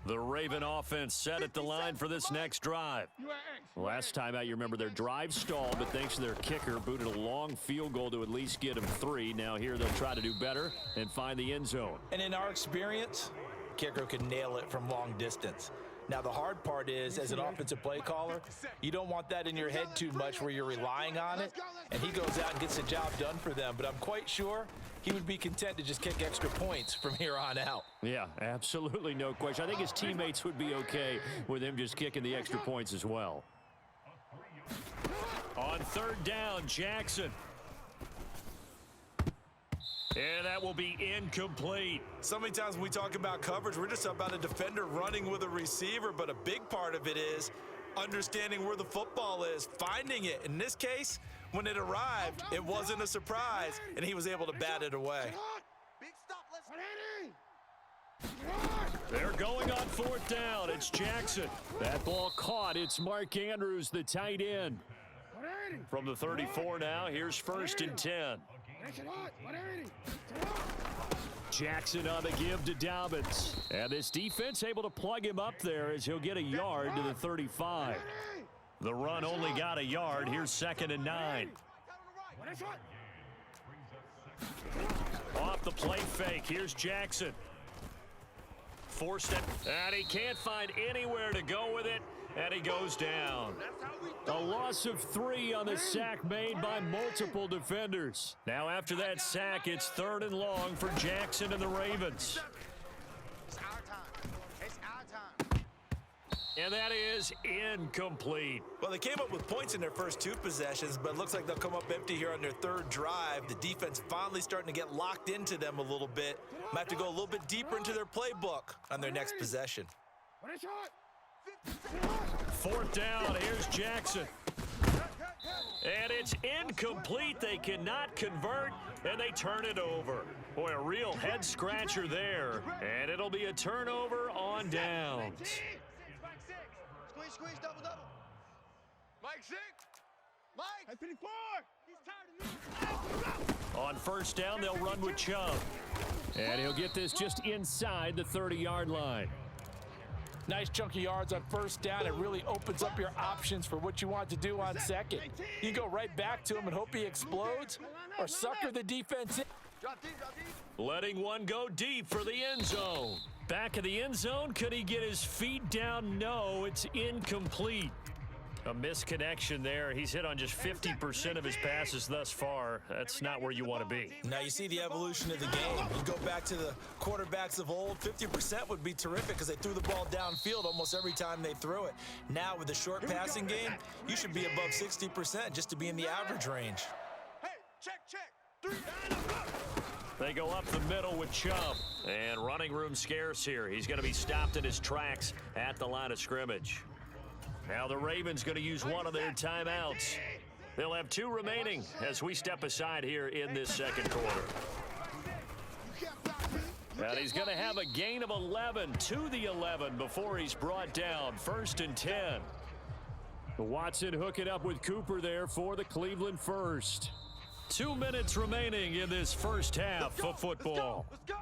The Raven offense set at the line for this next drive. Last time out, you remember their drive stalled, but thanks to their kicker, booted a long field goal to at least get them 3. Now here they'll try to do better and find the end zone. And in our experience, kicker can nail it from long distance. Now, the hard part is, as an offensive play caller, you don't want that in your head too much where you're relying on it, and he goes out and gets the job done for them. But I'm quite sure he would be content to just kick extra points from here on out. Yeah, absolutely no question. I think his teammates would be okay with him just kicking the extra points as well. On third down, Jackson. And that will be incomplete. So many times when we talk about coverage, we're just about a defender running with a receiver, but a big part of it is understanding where the football is, finding it. In this case, when it arrived, it wasn't a surprise, and he was able to bat it away. Big stop, They're going on fourth down. It's Jackson. That ball caught. It's Mark Andrews, the tight end. From the 34 now, here's 1st and 10. Jackson on the give to Dobbins. And this defense able to plug him up there as he'll get a yard to the 35. The run only got a yard. Here's 2nd and 9. Off the play fake. Here's Jackson. Forced it. And he can't find anywhere to go with it. And he goes down. A loss of 3 on the sack made by multiple defenders. Now after that sack, it's 3rd and long for Jackson and the Ravens. It's our time. It's our time. And that is incomplete. Well, they came up with points in their first 2 possessions, but it looks like they'll come up empty here on their 3rd drive. The defense finally starting to get locked into them a little bit. Might have to go a little bit deeper into their playbook on their next possession. 4th down, here's Jackson. And it's incomplete. They cannot convert, and they turn it over. Boy, a real head-scratcher there. And it'll be a turnover on downs. Squeeze, double. Mike 6. Mike. 54. He's tired of me. On 1st down, they'll run with Chubb. And he'll get this just inside the 30-yard line. Nice chunky yards on 1st down. It really opens up your options for what you want to do on 2nd. You go right back to him and hope he explodes or sucker the defense in. Drop deep. Letting one go deep for the end zone. Back of the end zone. Could he get his feet down? No, it's incomplete. A misconnection there. He's hit on just 50% of his passes thus far. That's not where you want to be. Now you see the evolution of the game. You go back to the quarterbacks of old, 50% would be terrific because they threw the ball downfield almost every time they threw it. Now with the short passing game, you should be above 60% just to be in the average range. Hey, check. 3 down. They go up the middle with Chubb. And running room scarce here. He's going to be stopped in his tracks at the line of scrimmage. Now the Ravens going to use one of their timeouts. They'll have 2 remaining as we step aside here in this 2nd quarter. And he's going to have a gain of 11 to the 11 before he's brought down. 1st and 10. Watson hooking up with Cooper there for the Cleveland first. 2 minutes remaining in this first half of football. Let's go.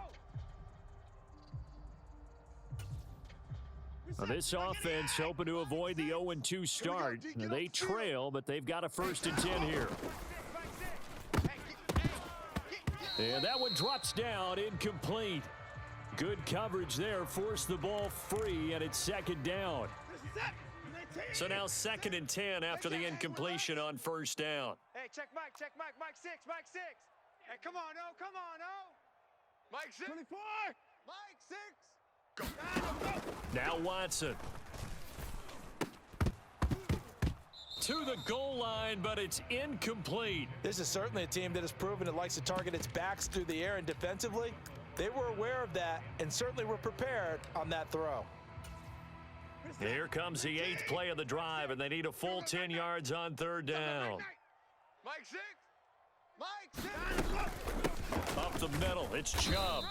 Now this offense hoping to avoid the 0-2 start. Now they trail, but they've got a 1st and 10 here. And that one drops down, incomplete. Good coverage there, forced the ball free, and it's 2nd down. So now 2nd and 10 after the incompletion on 1st down. Hey, check Mike. Mike 6. Hey, come on, oh. Mike 6. 24. Mike 6. Go. Now Watson. To the goal line, but it's incomplete. This is certainly a team that has proven it likes to target its backs through the air and defensively. They were aware of that and certainly were prepared on that throw. Here comes the 8th play of the drive, and they need a full 10 yards on 3rd down. Mike 6. Mike 6. Up the middle, it's Chubb.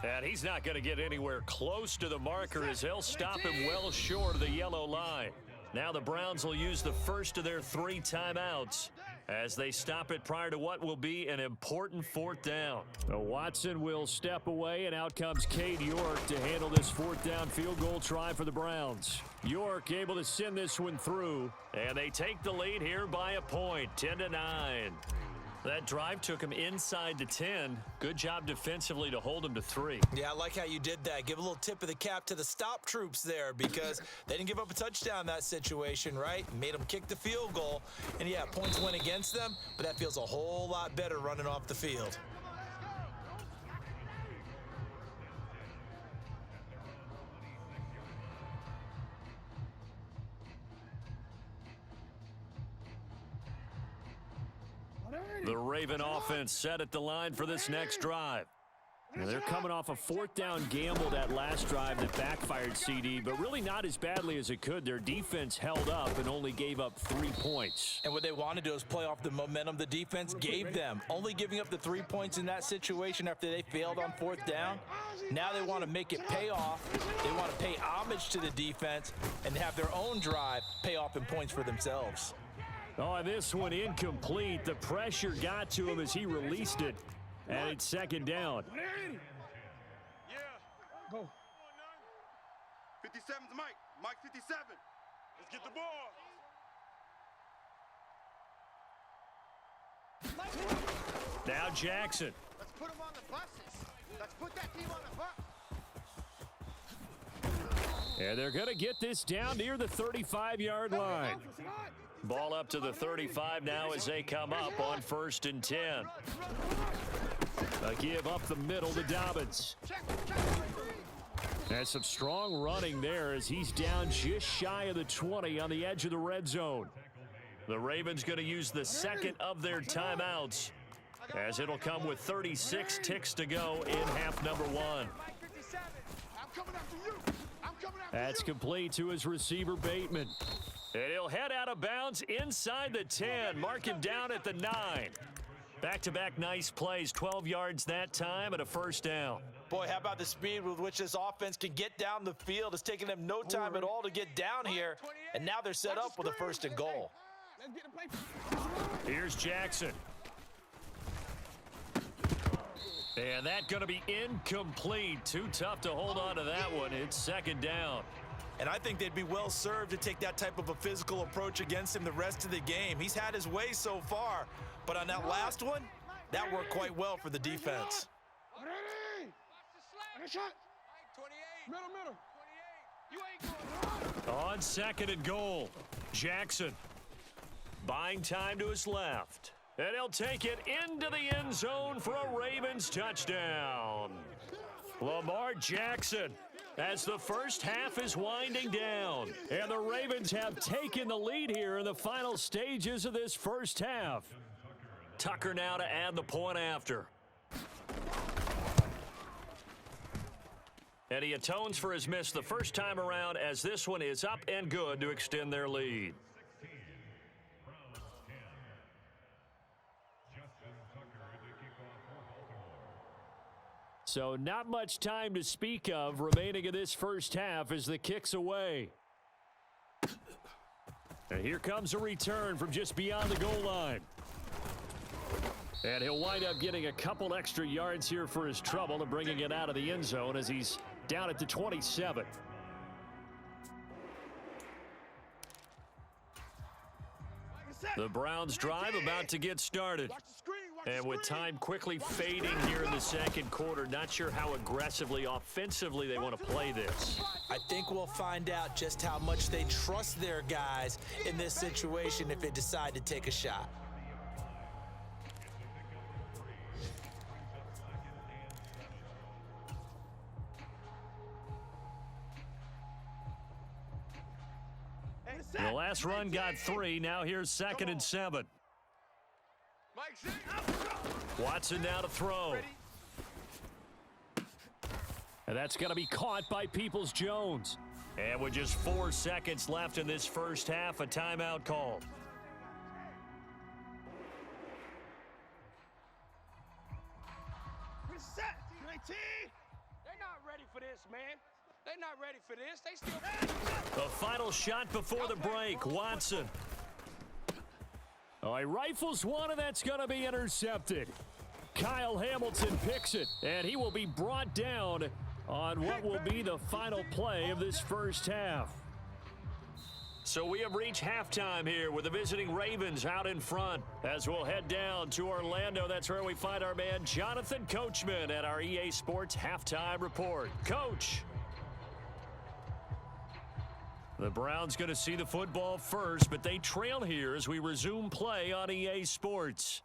And he's not going to get anywhere close to the marker as they'll stop him well short of the yellow line. Now the Browns will use the first of their 3 timeouts. as they stop it prior to what will be an important fourth down. Watson will step away, and out comes Cade York to handle this fourth down field goal try for the Browns. York able to send this one through, and they take the lead here by a point, 10-9. That drive took him inside the 10. Good job defensively to hold him to 3. Yeah, I like how you did that. Give a little tip of the cap to the stop troops there because they didn't give up a touchdown in that situation, right? Made them kick the field goal. And, yeah, points went against them, but that feels a whole lot better running off the field. The Raven offense set at the line for this next drive. And they're coming off a fourth down gamble that last drive that backfired, CD, but really not as badly as it could. Their defense held up and only gave up 3 points. And what they want to do is play off the momentum the defense gave them. Only giving up the 3 points in that situation after they failed on fourth down. Now they want to make it pay off. They want to pay homage to the defense and have their own drive pay off in points for themselves. Oh, this one incomplete. The pressure got to him as he released it. And it's second down. Yeah. Go. 57's Mike. Mike 57. Let's get the ball. Now Jackson. Let's put him on the buses. Let's put that team on the bus. And they're going to get this down near the 35-yard line. Ball up to the 35 now as they come up on 1st and 10. A give up the middle to Dobbins. And some strong running there as he's down just shy of the 20 on the edge of the red zone. The Ravens going to use the second of their timeouts as it'll come with 36 ticks to go in half number 1. That's complete to his receiver, Bateman. And he'll head out of bounds inside the 10. Mark him down at the 9. Back-to-back nice plays, 12 yards that time and a first down. Boy, how about the speed with which this offense can get down the field? It's taking them no time at all to get down here, and now they're set up with a 1st and goal. Here's Jackson. And that's going to be incomplete. Too tough to hold on to that one. It's second down. And I think they'd be well served to take that type of a physical approach against him the rest of the game. He's had his way so far, but on that last one, that worked quite well for the defense. On 2nd and goal, Jackson buying time to his left. And he'll take it into the end zone for a Ravens touchdown. Lamar Jackson, as the first half is winding down. And the Ravens have taken the lead here in the final stages of this first half. Tucker now to add the point after. And he atones for his miss the first time around as this one is up and good to extend their lead. So not much time to speak of remaining in this first half as the kick's away. And here comes a return from just beyond the goal line. And he'll wind up getting a couple extra yards here for his trouble and bringing it out of the end zone as he's down at the 27. The Browns drive about to get started. And with time quickly fading here in the second quarter, not sure how aggressively, offensively they want to play this. I think we'll find out just how much they trust their guys in this situation if they decide to take a shot. The last run got 3. Now here's 2nd and 7. Watson now to throw. And that's going to be caught by Peoples-Jones. And with just 4 seconds left in this first half, a timeout called. They're not ready for this, man. They're not ready for this. They still. The final shot before the break. Watson. Oh, he rifles one, and that's going to be intercepted. Kyle Hamilton picks it, and he will be brought down on what will be the final play of this first half. So we have reached halftime here with the visiting Ravens out in front. As we'll head down to Orlando, that's where we find our man Jonathan Coachman at our EA Sports Halftime Report. Coach. The Browns going to see the football first, but they trail here as we resume play on EA Sports.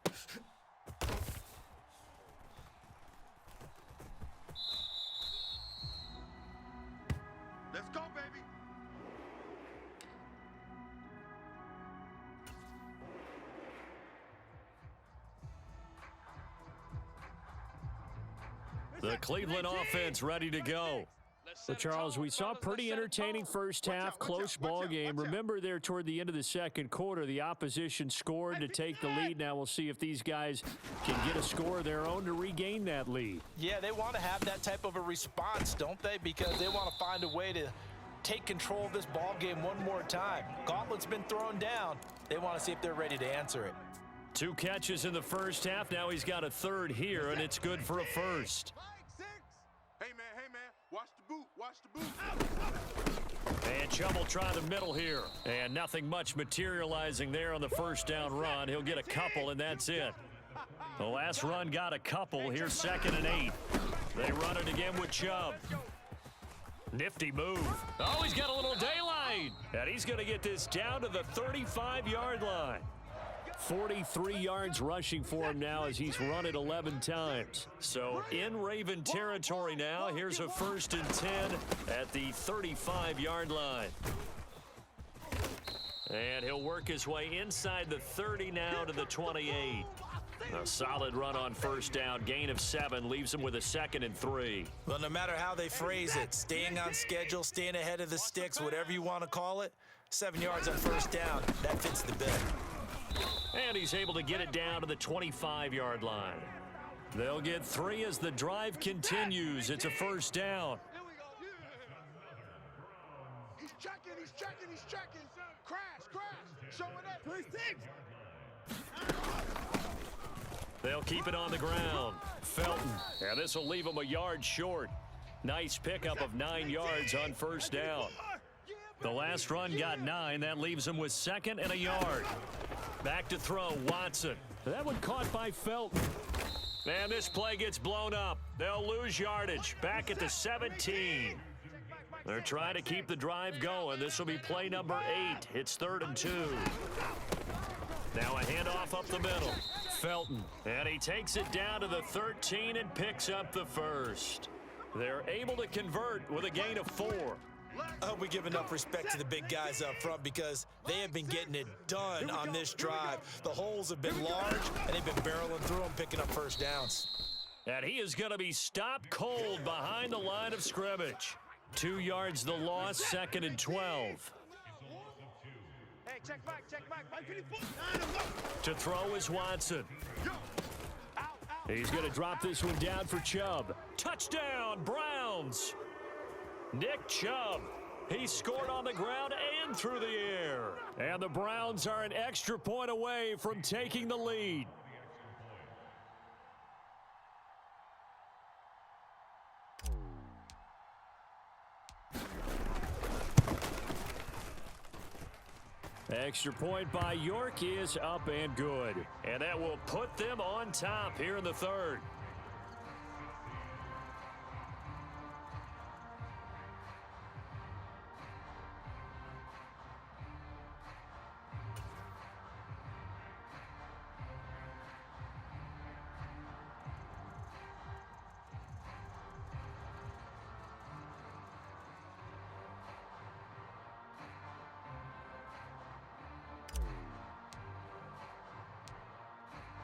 Let's go, baby. The Cleveland offense ready to go. So, Charles, we saw a pretty entertaining first half, close ball game. Remember there toward the end of the second quarter, the opposition scored to take the lead. Now we'll see if these guys can get a score of their own to regain that lead. Yeah, they want to have that type of a response, don't they? Because they want to find a way to take control of this ball game one more time. Gauntlet's been thrown down. They want to see if they're ready to answer it. 2 catches in the first half. Now he's got a third here, and it's good for a first. Hey, man, watch the boot, watch the boot. And Chubb will try the middle here. And nothing much materializing there on the first down run. He'll get a couple, and that's it. The last run got a couple. Here's 2nd and 8. They run it again with Chubb. Nifty move. Oh, he's got a little daylight. And he's going to get this down to the 35-yard line. 43 yards rushing for him now as he's run it 11 times. So in Raven territory now. Here's a 1st and 10 at the 35-yard line. And he'll work his way inside the 30 now to the 28. A solid run on first down. Gain of 7 leaves him with a 2nd and 3. Well, no matter how they phrase it, staying on schedule, staying ahead of the sticks, whatever you want to call it, 7 yards on first down, that fits the bill. And he's able to get it down to the 25-yard line. They'll get 3 as the drive continues. It's a first down. Here we go. He's checking. Crash. Showing up. They'll keep it on the ground. Felton. And this will leave him a yard short. Nice pickup of 9 yards on first down. The last run got 9. That leaves him with 2nd and a yard. Back to throw, Watson. That one caught by Felton. And this play gets blown up. They'll lose yardage. Back at the 17. They're trying to keep the drive going. This will be play number 8. It's 3rd and 2. Now a handoff up the middle. Felton. And he takes it down to the 13 and picks up the first. They're able to convert with a gain of 4. I hope we give enough respect to the big guys up front because they have been getting it done on this drive. The holes have been large, and they've been barreling through them, picking up first downs. And he is going to be stopped cold behind the line of scrimmage. 2 yards the loss, 2nd and 12. Hey, check back. To throw is Watson. He's going to drop this one down for Chubb. Touchdown, Browns. Nick Chubb. He scored on the ground and through the air. And the Browns are an extra point away from taking the lead. Extra point by York is up and good. And that will put them on top here in the 3rd.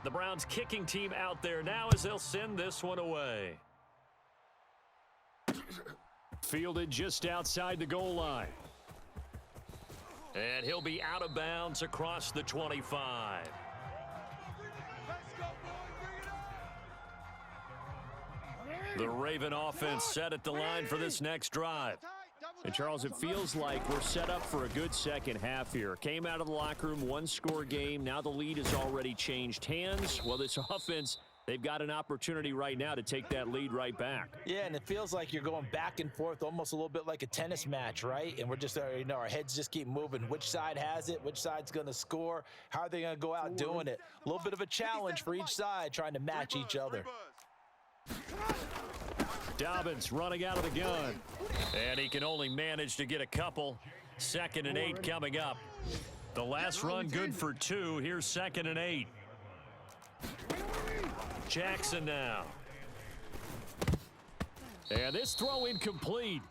The Browns kicking team out there now as they'll send this one away. Fielded just outside the goal line. And he'll be out of bounds across the 25. The Raven offense set at the line for this next drive. And, Charles, it feels like we're set up for a good second half here. Came out of the locker room, one-score game. Now the lead has already changed hands. Well, this offense, they've got an opportunity right now to take that lead right back. Yeah, and it feels like you're going back and forth almost a little bit like a tennis match, right? And we're just, our heads just keep moving. Which side has it? Which side's going to score? How are they going to go out doing it? A little bit of a challenge for each side trying to match each other. Dobbins running out of the gun. And he can only manage to get a couple. 2nd and 8 coming up. The last run good for 2. Here's 2nd and 8. Jackson now. And this throw incomplete.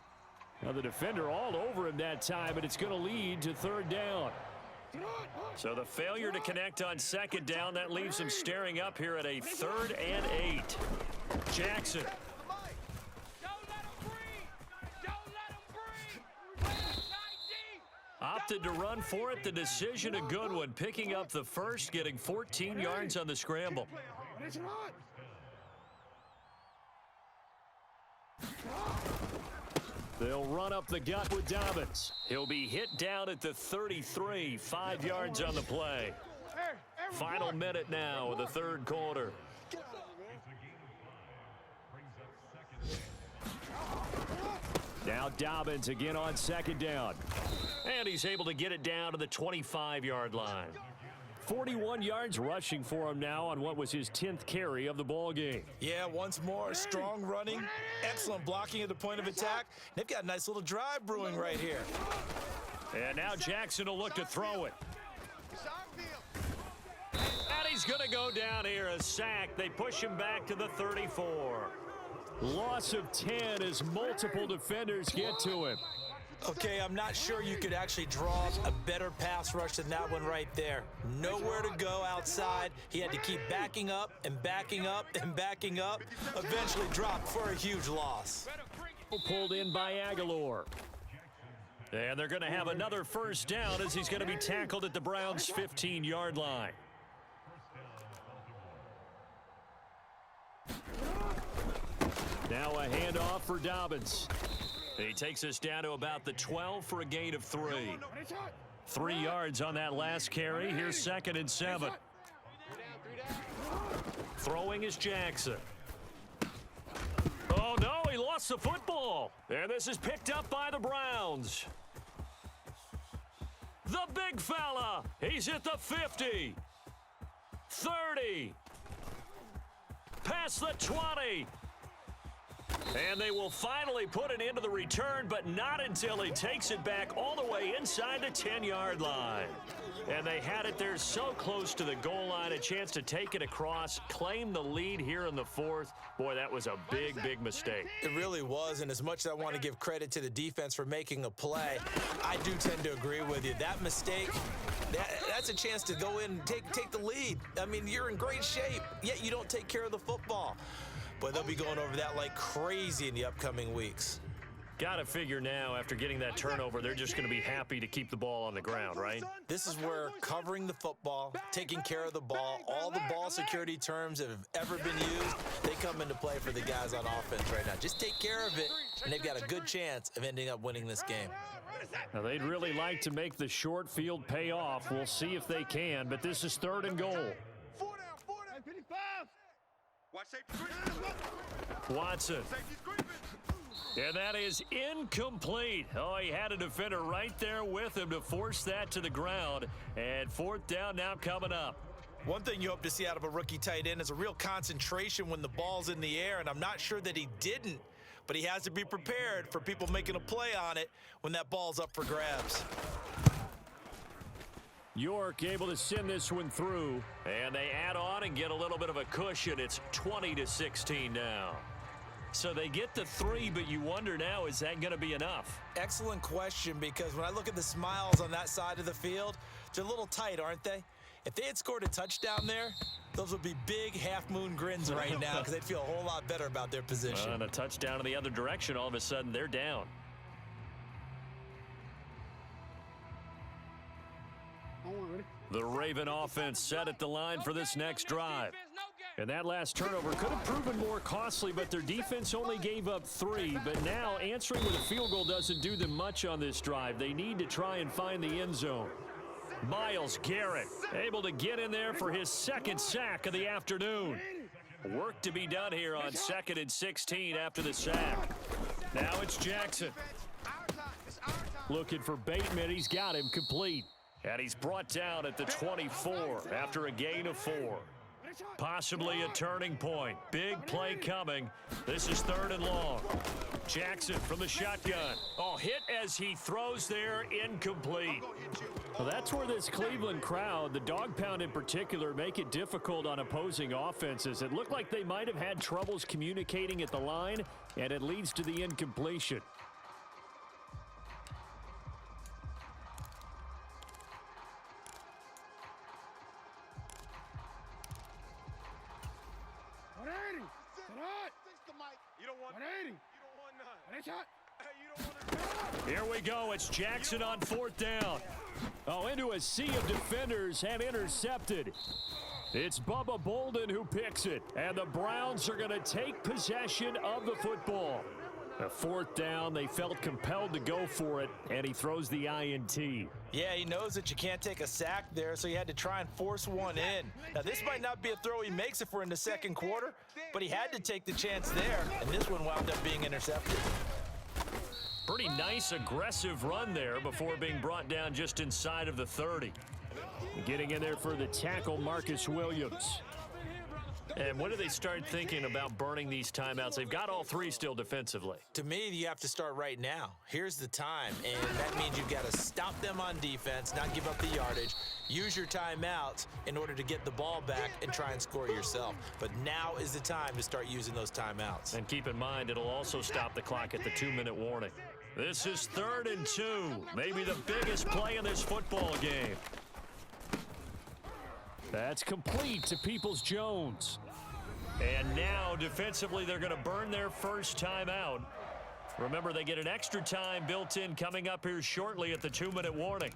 Now the defender all over him that time, but it's going to lead to 3rd down. So the failure to connect on 2nd down, that leaves him staring up here at a 3rd and 8. Jackson. Opted to run for it. The decision a good one. Picking up the first, getting 14 yards on the scramble. They'll run up the gut with Dobbins. He'll be hit down at the 33. 5 yards on the play. Final minute now of the 3rd quarter. Now Dobbins again on 2nd down. And he's able to get it down to the 25-yard line. 41 yards rushing for him now on what was his 10th carry of the ball game. Yeah, once more, strong running, excellent blocking at the point of attack. They've got a nice little drive brewing right here. And now Jackson will look to throw it. And he's going to go down here, a sack. They push him back to the 34. Loss of 10 as multiple defenders get to him. Okay, I'm not sure you could actually draw a better pass rush than that one right there. Nowhere to go outside. He had to keep backing up and backing up and backing up. Eventually dropped for a huge loss. Pulled in by Aguilar. And they're going to have another 1st down as he's going to be tackled at the Browns' 15-yard line. Now a handoff for Dobbins. He takes us down to about the 12 for a gain of 3. 3 yards on that last carry. Here's 2nd and 7. Throwing is Jackson. Oh, no, he lost the football. And this is picked up by the Browns. The big fella. He's at the 50. 30. Past the 20. And they will finally put it into the return, but not until he takes it back all the way inside the 10-yard line. And they had it there so close to the goal line, a chance to take it across, claim the lead here in the 4th. Boy, that was a big, big mistake. It really was, and as much as I want to give credit to the defense for making a play, I do tend to agree with you. That mistake, that's a chance to go in and take the lead. I mean, you're in great shape, yet you don't take care of the football. But they'll be going over that like crazy in the upcoming weeks. Got to figure now, after getting that turnover, they're just going to be happy to keep the ball on the ground, right? This is where covering the football, taking care of the ball, all the ball security terms that have ever been used, they come into play for the guys on offense right now. Just take care of it, and they've got a good chance of ending up winning this game. Now, they'd really like to make the short field pay off. We'll see if they can, but this is 3rd and goal. Watson. And that is incomplete. Oh, he had a defender right there with him to force that to the ground. And 4th down now coming up. One thing you hope to see out of a rookie tight end is a real concentration when the ball's in the air, and I'm not sure that he didn't, but he has to be prepared for people making a play on it when that ball's up for grabs. York able to send this one through, and they add on and get a little bit of a cushion. It's 20-16 now. So they get the 3, but you wonder now, is that going to be enough? Excellent question, because when I look at the smiles on that side of the field, they're a little tight, aren't they? If they had scored a touchdown there, those would be big half-moon grins right now because they'd feel a whole lot better about their position. And a touchdown in the other direction, all of a sudden they're down. The Raven offense set at the line for this next drive. And that last turnover could have proven more costly, but their defense only gave up 3. But now answering with a field goal doesn't do them much on this drive. They need to try and find the end zone. Myles Garrett able to get in there for his second sack of the afternoon. Work to be done here on 2nd and 16 after the sack. Now it's Jackson. Looking for Bateman. He's got him complete. And he's brought down at the 24 after a gain of 4. Possibly a turning point. Big play coming. This is 3rd and long. Jackson from the shotgun. Oh, hit as he throws there, incomplete. Well, that's where this Cleveland crowd, the dog pound in particular, make it difficult on opposing offenses. It looked like they might have had troubles communicating at the line, and it leads to the incompletion. Here we go. It's Jackson on 4th down. Oh, into a sea of defenders and intercepted. It's Bubba Bolden who picks it, and the Browns are going to take possession of the football. A 4th down, they felt compelled to go for it, and he throws the INT. Yeah, he knows that you can't take a sack there, so he had to try and force one in. Now, this might not be a throw he makes if we're in the 2nd quarter, but he had to take the chance there, and this one wound up being intercepted. Pretty nice, aggressive run there before being brought down just inside of the 30. Getting in there for the tackle, Marcus Williams. And when do they start thinking about burning these timeouts? They've got all 3 still defensively. To me, you have to start right now. Here's the time, and that means you've got to stop them on defense, not give up the yardage, use your timeouts in order to get the ball back and try and score yourself. But now is the time to start using those timeouts. And keep in mind, it'll also stop the clock at the 2-minute warning. This is 3rd and 2, maybe the biggest play in this football game. That's complete to Peoples-Jones. And now, defensively, they're going to burn their first timeout. Remember, they get an extra time built in coming up here shortly at the 2-minute warning.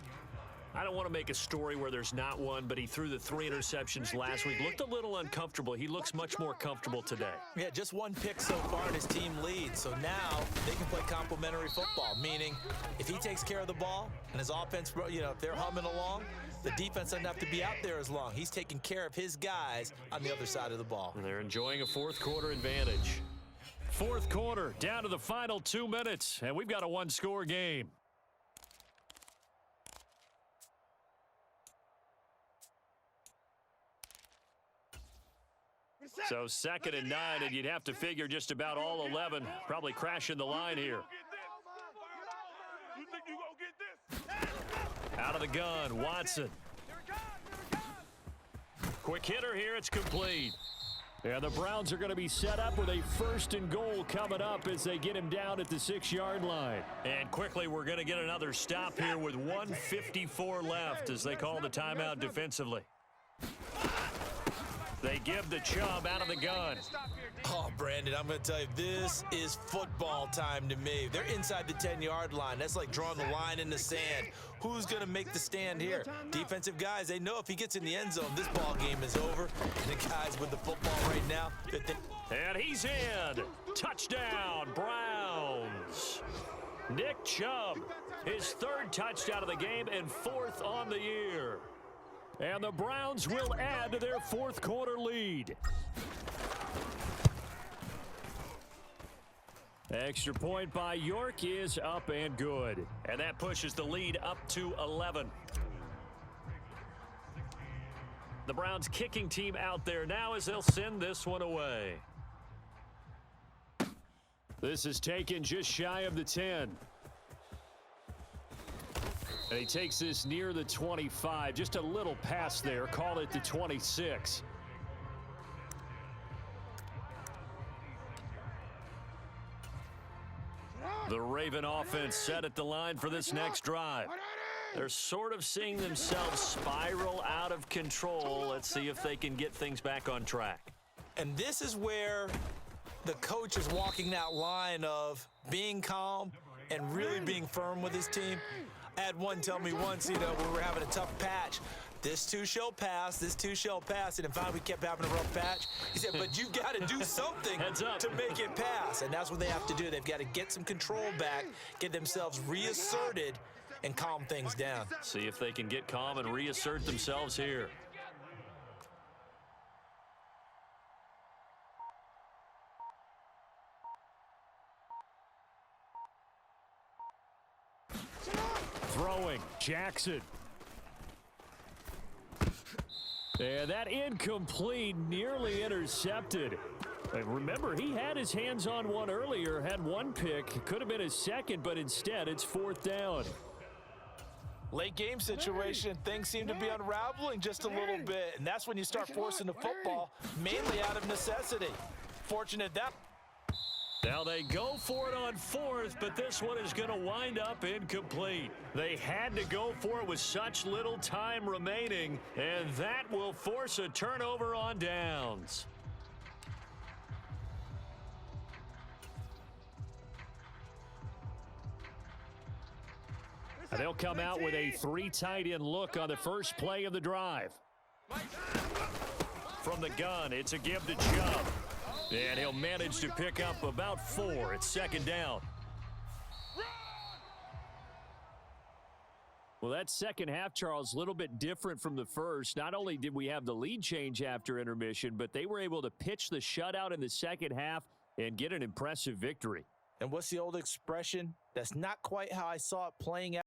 I don't want to make a story where there's not one, but he threw the 3 interceptions last week. Looked a little uncomfortable. He looks much more comfortable today. Yeah, just 1 pick so far and his team leads. So now they can play complementary football, meaning if he takes care of the ball and his offense, if they're humming along, the defense doesn't have to be out there as long. He's taking care of his guys on the other side of the ball. And they're enjoying a 4th quarter advantage. 4th quarter, down to the final 2 minutes, and we've got a 1-score game. So 2nd and 9, and you'd have to figure just about all 11 probably crashing the line here. Out of the gun, Watson. Quick hitter here, it's complete. And the Browns are going to be set up with a 1st and goal coming up as they get him down at the 6-yard line. And quickly, we're going to get another stop here with 1:54 left as they call the timeout defensively. They give the Chubb out of the gun. Oh, Brandon, I'm going to tell you, this is football time to me. They're inside the 10-yard line. That's like drawing the line in the sand. Who's going to make the stand here? Defensive guys, they know if he gets in the end zone, this ball game is over. And the guys with the football right now. And he's in. Touchdown, Browns. Nick Chubb, his 3rd touchdown of the game and 4th on the year. And the Browns will add to their 4th quarter lead. Extra point by York is up and good. And that pushes the lead up to 11. The Browns kicking team out there now as they'll send this one away. This is taken just shy of the 10. And he takes this near the 25. Just a little pass there. Call it the 26. The Raven offense set at the line for this next drive. They're sort of seeing themselves spiral out of control. Let's see if they can get things back on track. And this is where the coach is walking that line of being calm and really being firm with his team. I had one tell me once, when we were having a tough patch, This too shall pass. This too shall pass. And finally, we kept having a rough patch. He said, but you got to do something to make it pass. And that's what they have to do. They've got to get some control back, get themselves reasserted, and calm things down. See if they can get calm and reassert themselves here. Throwing, Jackson. And that incomplete, nearly intercepted. Remember, he had his hands on one earlier, had one pick. Could have been his second, but instead it's 4th down. Late game situation, things seem to be unraveling just a little bit, and that's when you start forcing the football, mainly out of necessity. Fortunate that. Now they go for it on 4th, but this one is going to wind up incomplete. They had to go for it with such little time remaining, and that will force a turnover on downs. And they'll come out with a 3 tight end look on the first play of the drive. From the gun, it's a give to Chubb. And he'll manage to pick up about 4. It's 2nd down. Well, that second half, Charles, a little bit different from the first. Not only did we have the lead change after intermission, but they were able to pitch the shutout in the second half and get an impressive victory. And what's the old expression? That's not quite how I saw it playing out.